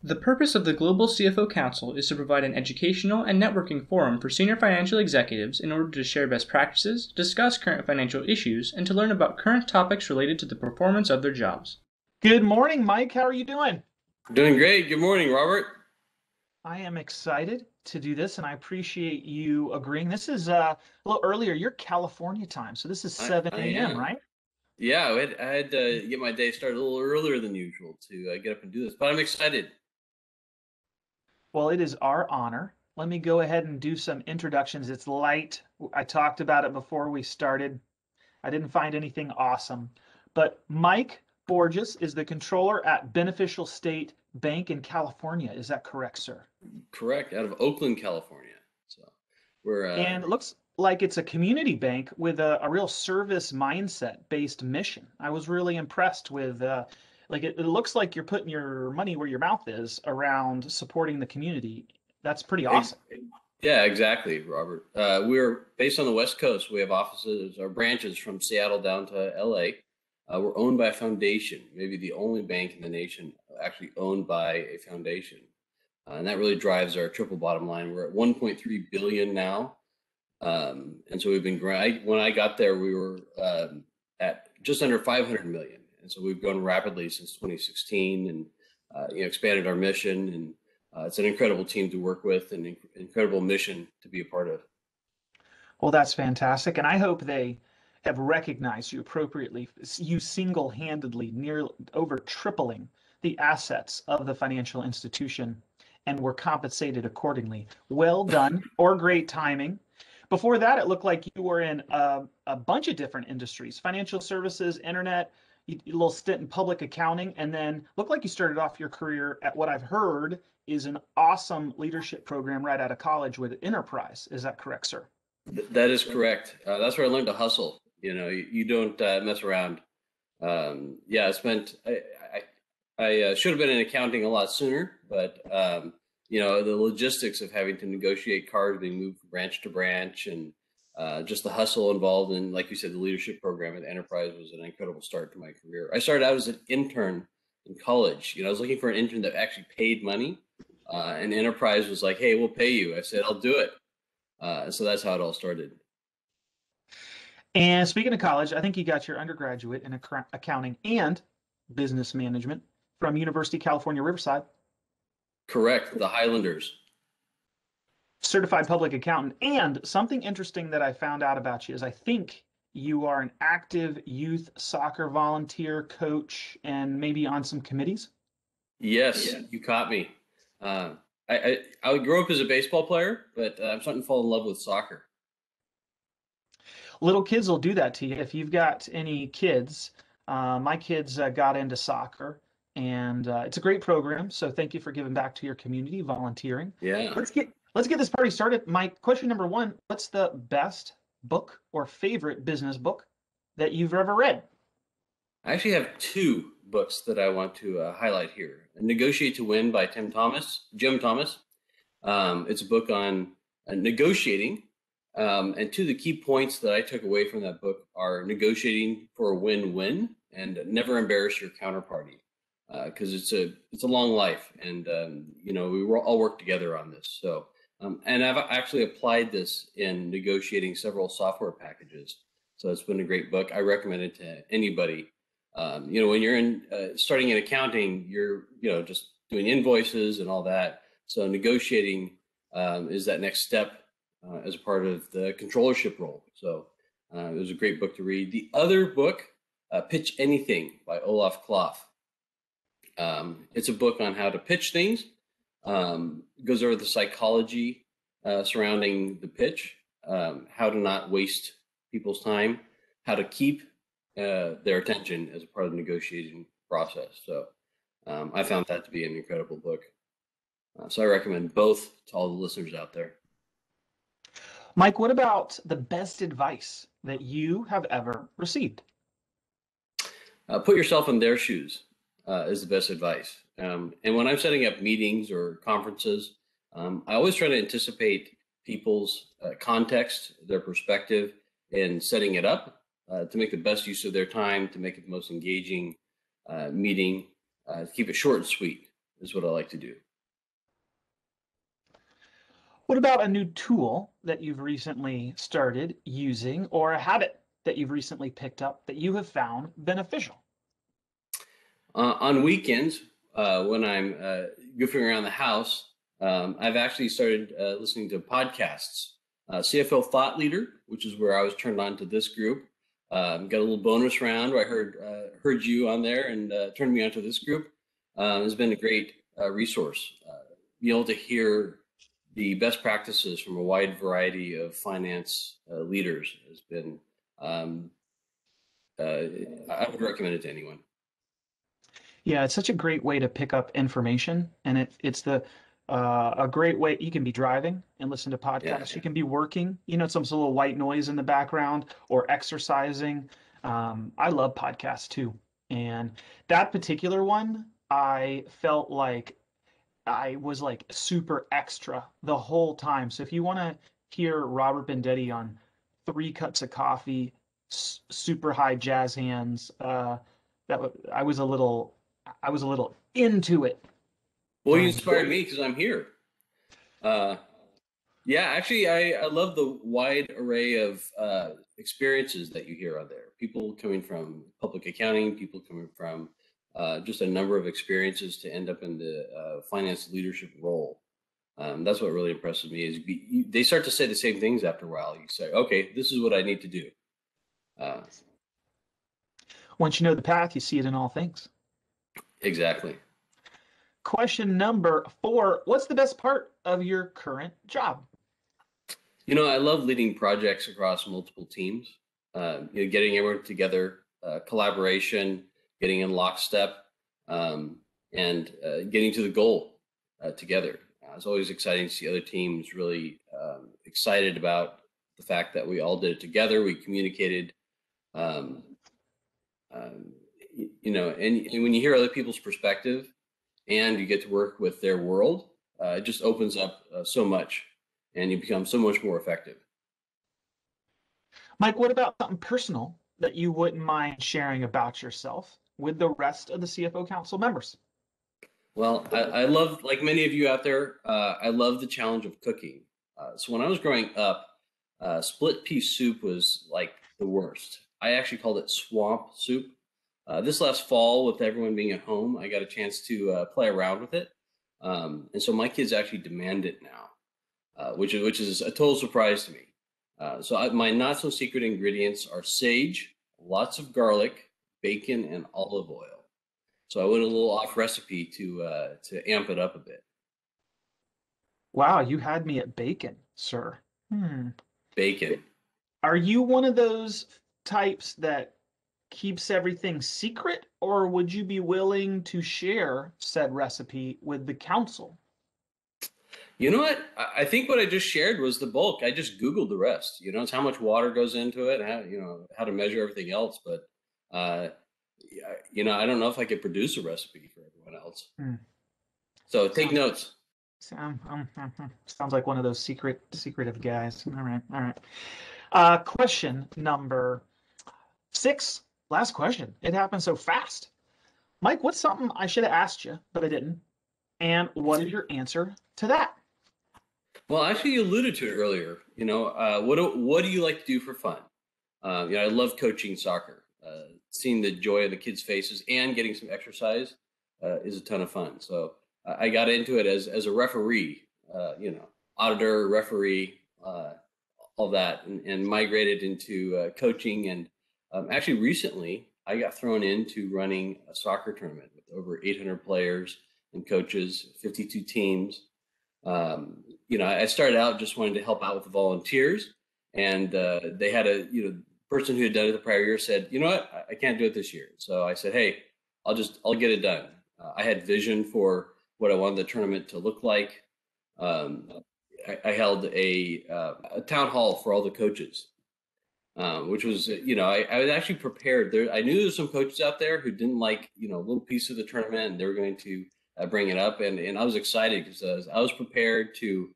The purpose of the Global CFO Council is to provide an educational and networking forum for senior financial executives in order to share best practices, discuss current financial issues, and to learn about current topics related to the performance of their jobs. Good morning, Mike. How are you doing? Doing great. Good morning, Robert. I am excited to do this, and I appreciate you agreeing. This is a little earlier. You're California time, so this is 7 I a.m., am. right? Yeah, I had to get my day started a little earlier than usual to get up and do this, but I'm excited. Well, it is our honor. Let me go ahead and do some introductions. It's light. I talked about it before we started. I didn't find anything awesome, but Mike Borges is the controller at Beneficial State Bank in California. Is that correct, sir? Correct, out of Oakland, California. So we're And it looks like it's a community bank with a real service mindset based mission. I was really impressed with like it looks like you're putting your money where your mouth is around supporting the community. That's pretty awesome. yeah, exactly, Robert. We're based on the West Coast. We have offices or branches from Seattle down to LA. We're owned by a foundation, maybe the only bank in the nation actually owned by a foundation. And that really drives our triple bottom line. We're at 1.3 billion now. And so we've been growing. When I got there, we were at just under 500 million. And so we've grown rapidly since 2016 and expanded our mission. And it's an incredible team to work with and incredible mission to be a part of. Well, that's fantastic. And I hope they have recognized you appropriately. You single-handedly near over tripling the assets of the financial institution and were compensated accordingly. Well done or great timing. Before that, it looked like you were in a bunch of different industries, financial services, internet, a little stint in public accounting, and then looked like you started off your career at what I've heard is an awesome leadership program right out of college with Enterprise. Is that correct, sir? That is correct. That's where I learned to hustle. You don't mess around. Yeah, I should have been in accounting a lot sooner, but the logistics of having to negotiate cars being moved from branch to branch and just the hustle involved in, like you said, the leadership program at Enterprise was an incredible start to my career. I started out as an intern in college. I was looking for an intern that actually paid money, and Enterprise was like, "Hey, we'll pay you." I said, "I'll do it." So that's how it all started. And speaking of college, I think you got your undergraduate in accounting and business management from University of California, Riverside. Correct, the Highlanders. Certified public accountant. And something interesting that I found out about you is I think you are an active youth soccer volunteer, coach, and maybe on some committees. Yes, you caught me. I grew up as a baseball player, but I'm starting to fall in love with soccer. Little kids will do that to you. If you've got any kids, my kids got into soccer, and it's a great program. So thank you for giving back to your community, volunteering. Yeah. Let's get this party started. My question number one: what's the best book or favorite business book that you've ever read? I actually have two books that I want to highlight here. Negotiate to Win by Jim Thomas. It's a book on negotiating. And two of the key points that I took away from that book are negotiating for a win-win and never embarrass your counterparty, because it's a long life, and we all work together on this. So, and I've actually applied this in negotiating several software packages. So it's been a great book. I recommend it to anybody. When you're starting in accounting, you're just doing invoices and all that. So negotiating is that next step as a part of the controllership role. So it was a great book to read. The other book, Pitch Anything by Olaf Kloff. It's a book on how to pitch things. Goes over the psychology surrounding the pitch, how to not waste people's time, how to keep their attention as a part of the negotiating process. So I found that to be an incredible book. So I recommend both to all the listeners out there. Mike, what about the best advice that you have ever received? Put yourself in their shoes is the best advice. And when I'm setting up meetings or conferences, I always try to anticipate people's context, their perspective in setting it up to make the best use of their time, to make it the most engaging meeting, to keep it short and sweet. is what I like to do. What about a new tool that you've recently started using or a habit that you've recently picked up that you have found beneficial? On weekends, when I'm goofing around the house, I've actually started listening to podcasts. CFO Thought Leader, which is where I was turned on to this group. Got a little bonus round where I heard you on there and turned me onto this group. It's been a great resource. Be able to hear the best practices from a wide variety of finance leaders has been, I would recommend it to anyone. Yeah, it's such a great way to pick up information, and it's a great way. You can be driving and listen to podcasts. Yeah. You can be working, some little white noise in the background, or exercising. I love podcasts too, and that particular one, I felt like I was like super extra the whole time. So if you want to hear Robert Bendetti on 3 cups of coffee, super high jazz hands, I was a little into it. Well, you inspired me because I'm here. Yeah, actually, I love the wide array of experiences that you hear on there. People coming from public accounting, people coming from just a number of experiences to end up in the finance leadership role. That's what really impresses me is they start to say the same things after a while. You say, okay, this is what I need to do. Once you know the path, you see it in all things. Exactly. Question number 4, what's the best part of your current job? I love leading projects across multiple teams, getting everyone together, collaboration, getting in lockstep, and getting to the goal together. It's always exciting to see other teams really excited about the fact that we all did it together. We communicated, and when you hear other people's perspective and you get to work with their world, it just opens up so much. And you become so much more effective. Mike, what about something personal that you wouldn't mind sharing about yourself with the rest of the CFO Council members? Well, I love, like many of you out there, I love the challenge of cooking. So when I was growing up, split pea soup was like the worst. I actually called it swamp soup. This last fall, with everyone being at home, I got a chance to play around with it. And so my kids actually demand it now. Which is a total surprise to me. So my not so secret ingredients are sage, lots of garlic, bacon, and olive oil. So I went a little off recipe to amp it up a bit. Wow, you had me at bacon, sir. Bacon. Are you one of those types that keeps everything secret, or would you be willing to share said recipe with the council? You know what? I think what I just shared was the bulk. I just Googled the rest. It's how much water goes into it, how to measure everything else. But, I don't know if I could produce a recipe for everyone else. So take notes. Sounds like one of those secretive guys. All right. Question number 6. Last question. It happened so fast. Mike, what's something I should have asked you, but I didn't? And what is your answer to that? Well, actually, you alluded to it earlier. What do you like to do for fun? I love coaching soccer. Seeing the joy of the kids' faces and getting some exercise is a ton of fun. So I got into it as a referee, auditor, referee, all that, and migrated into coaching. And actually, recently, I got thrown into running a soccer tournament with over 800 players and coaches, 52 teams. I started out just wanting to help out with the volunteers, and they had a person who had done it the prior year said, you know what, I can't do it this year. So I said, hey, I'll get it done. I had vision for what I wanted the tournament to look like. I held a town hall for all the coaches, which was, I was actually prepared. I knew there were some coaches out there who didn't like, a little piece of the tournament, and they were going to bring it up. And I was excited because I was prepared to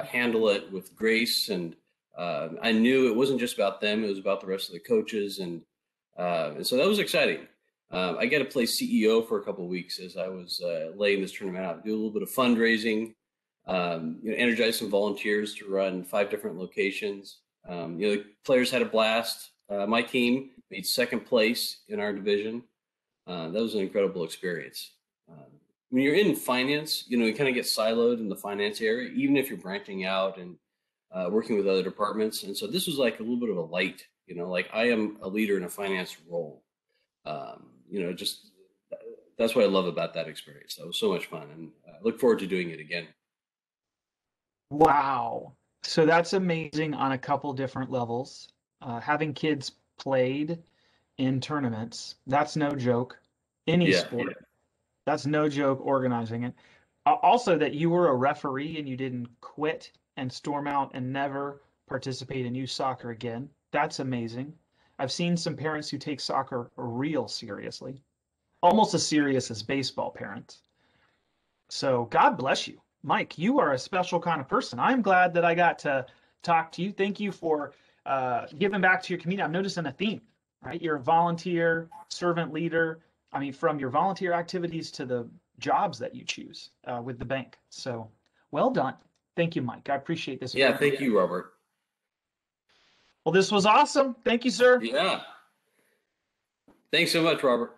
handle it with grace. And I knew it wasn't just about them. It was about the rest of the coaches. And so that was exciting. I got to play CEO for a couple of weeks as I was laying this tournament out. Do a little bit of fundraising, energize some volunteers to run 5 different locations. The players had a blast. My team made 2nd place in our division. That was an incredible experience. When you're in finance, you kind of get siloed in the finance area, even if you're branching out and working with other departments. And so this was like a little bit of a light, like I am a leader in a finance role. Just that's what I love about that experience. That was so much fun, and I look forward to doing it again. Wow. So that's amazing on a couple different levels. Having kids played in tournaments, that's no joke. Any sport, that's no joke organizing it. Also, that you were a referee and you didn't quit and storm out and never participate in youth soccer again. That's amazing. I've seen some parents who take soccer real seriously, almost as serious as baseball parents. So God bless you. Mike, you are a special kind of person. I'm glad that I got to talk to you. Thank you for giving back to your community. I'm noticing a theme, right? You're a volunteer, servant leader. I mean, from your volunteer activities to the jobs that you choose with the bank. So well done. Thank you, Mike. I appreciate this. Yeah, thank you, Robert. Well, this was awesome. Thank you, sir. Yeah. Thanks so much, Robert.